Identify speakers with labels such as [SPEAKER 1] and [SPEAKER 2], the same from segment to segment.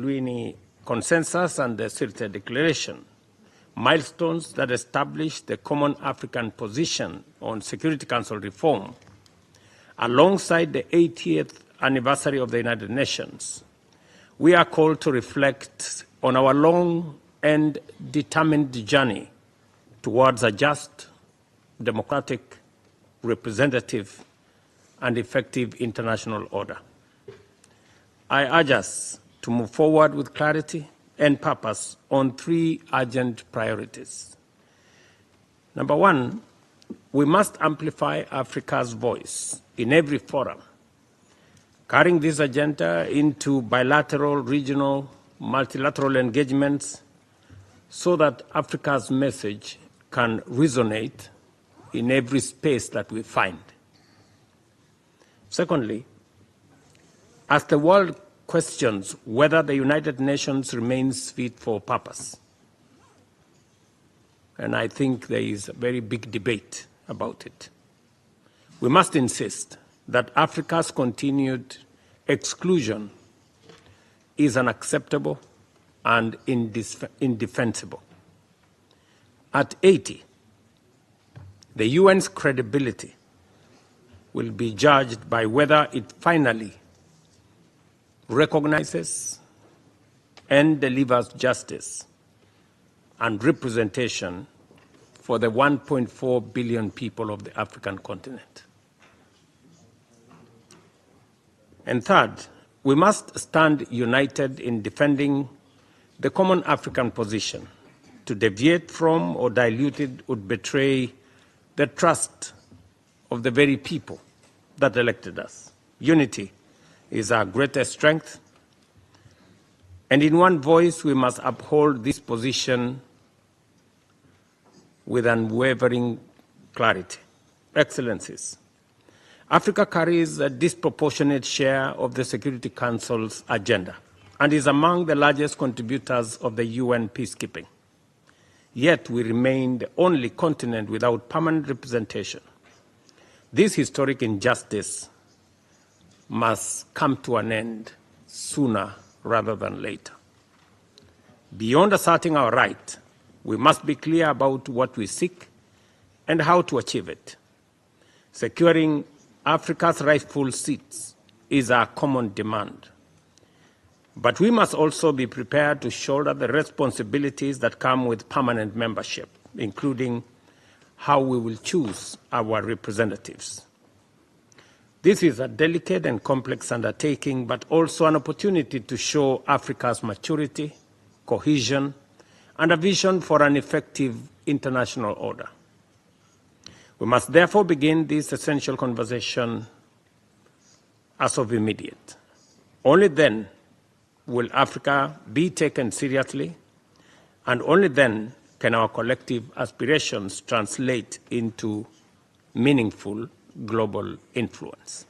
[SPEAKER 1] Luini Consensus and the Sirte Declaration, milestones that establish the common African position on Security Council reform, alongside the 80th anniversary of the United Nations. We are called to reflect on our long and determined journey towards a just, democratic, representative, and effective international order. I urge us to move forward with clarity and purpose on three urgent priorities. Number one, we must amplify Africa's voice in every forum, carrying this agenda into bilateral, regional, multilateral engagements so that Africa's message can resonate in every space that we find. Secondly, as the world questions whether the United Nations remains fit for purpose, and I think there is a very big debate about it, we must insist that Africa's continued exclusion is unacceptable and indefensible. At 80, the UN's credibility will be judged by whether it finally recognizes and delivers justice and representation for the 1.4 billion people of the African continent. And third, we must stand united in defending the common African position. To deviate from or dilute it would betray the trust of the very people that elected us. Unity is our greatest strength, and in one voice we must uphold this position with unwavering clarity. Excellencies, Africa carries a disproportionate share of the Security Council's agenda and is among the largest contributors of the UN peacekeeping. Yet we remain the only continent without permanent representation. This historic injustice must come to an end sooner rather than later. Beyond asserting our right, we must be clear about what we seek and how to achieve it. Securing Africa's rightful seats is our common demand. But we must also be prepared to shoulder the responsibilities that come with permanent membership, including how we will choose our representatives. This is a delicate and complex undertaking, but also an opportunity to show Africa's maturity, cohesion, and a vision for an effective international order. We must therefore begin this essential conversation as of immediate. Only then will Africa be taken seriously, and only then can our collective aspirations translate into meaningful global influence.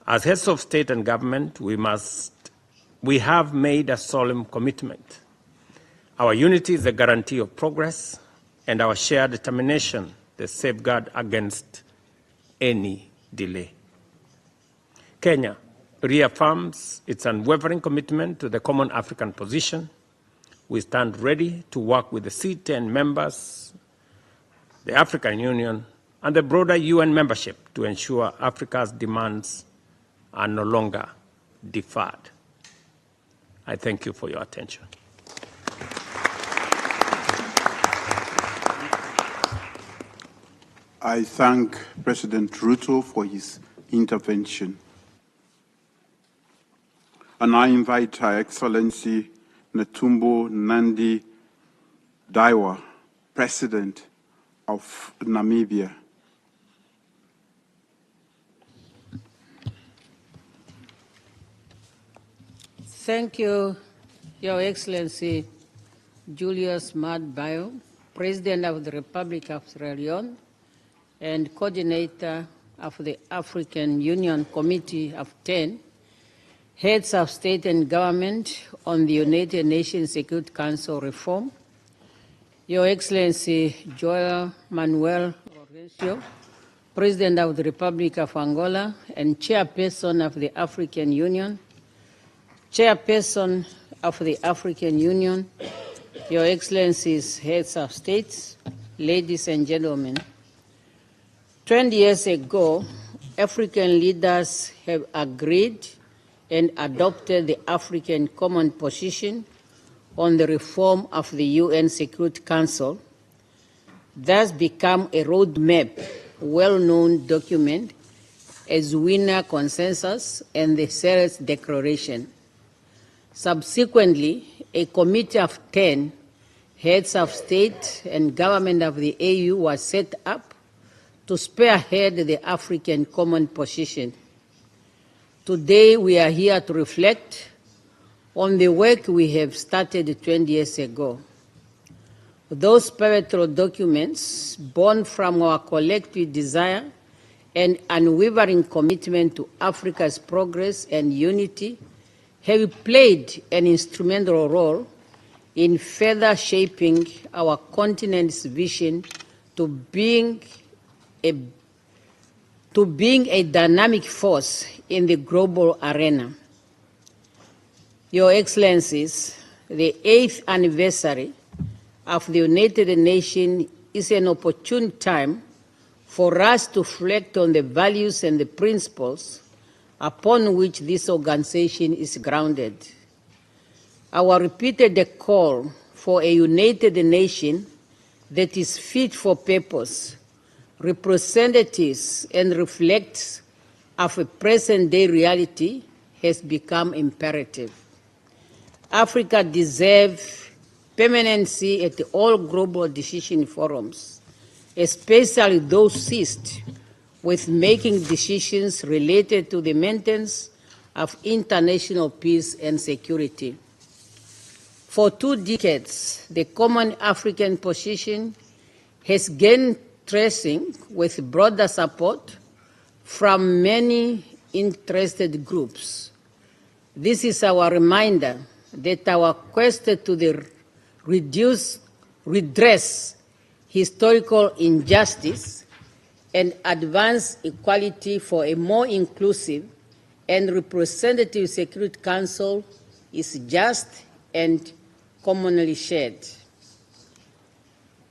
[SPEAKER 1] As heads of state and government, we have made a solemn commitment. Our unity is the guarantee of progress, and our shared determination the safeguard against any delay. Kenya reaffirms its unwavering commitment to the common African position. We stand ready to work with the C10 members, the African Union, and the broader UN membership to ensure Africa's demands are no longer deferred. I thank you for your attention.
[SPEAKER 2] I thank President Ruto for his intervention. And I invite Her Excellency Netumbo Nandi Daiwa, President of Namibia.
[SPEAKER 3] Thank you, Your Excellency Julius Maad Bio, President of the Republic of Sierra Leone and coordinator of the African Union Committee of 10, heads of state and government on the United Nations Security Council reform, Your Excellency Joao Manuel Lourenço, President of the Republic of Angola and Chairperson of the African Union, Chairperson of the African Union, Your Excellencies, heads of states, ladies and gentlemen, 20 years ago, African leaders have agreed and adopted the African Common Position on the reform of the UN Security Council, thus become a roadmap, well-known document as Wiener Consensus and the Ceres Declaration. Subsequently, a committee of 10 heads of state and government of the AU was set up to spearhead the African Common Position. Today, we are here to reflect on the work we have started 20 years ago. Those pivotal documents, born from our collective desire and unwavering commitment to Africa's progress and unity, have played an instrumental role in further shaping our continent's vision to being a dynamic force in the global arena. Your Excellencies, the 8th anniversary of the United Nations is an opportune time for us to reflect on the values and the principles upon which this organization is grounded. Our repeated call for a united nation that is fit for purpose, representatives and reflects of a present-day reality has become imperative. Africa deserves permanency at all global decision forums, especially those seized with making decisions related to the maintenance of international peace and security. For 2 decades, the Common African Position has gained traction with broader support from many interested groups. This is our reminder that our quest to redress historical injustice and advance equality for a more inclusive and representative Security Council is just and commonly shared.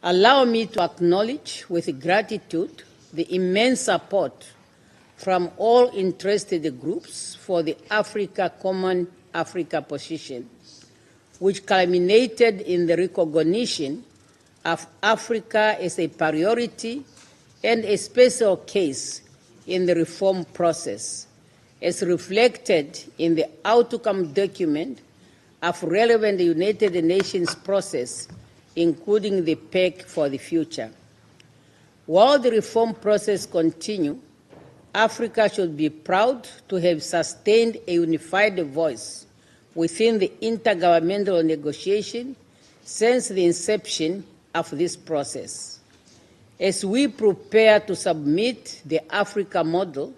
[SPEAKER 3] Allow me to acknowledge with gratitude the immense support from all interested groups for the Common Africa Position, which culminated in the recognition of Africa as a priority and a special case in the reform process, as reflected in the outcome document of relevant United Nations process, including the PEC for the future. While the reform process continues, Africa should be proud to have sustained a unified voice within the intergovernmental negotiation since the inception of this process. As we prepare to submit the Africa model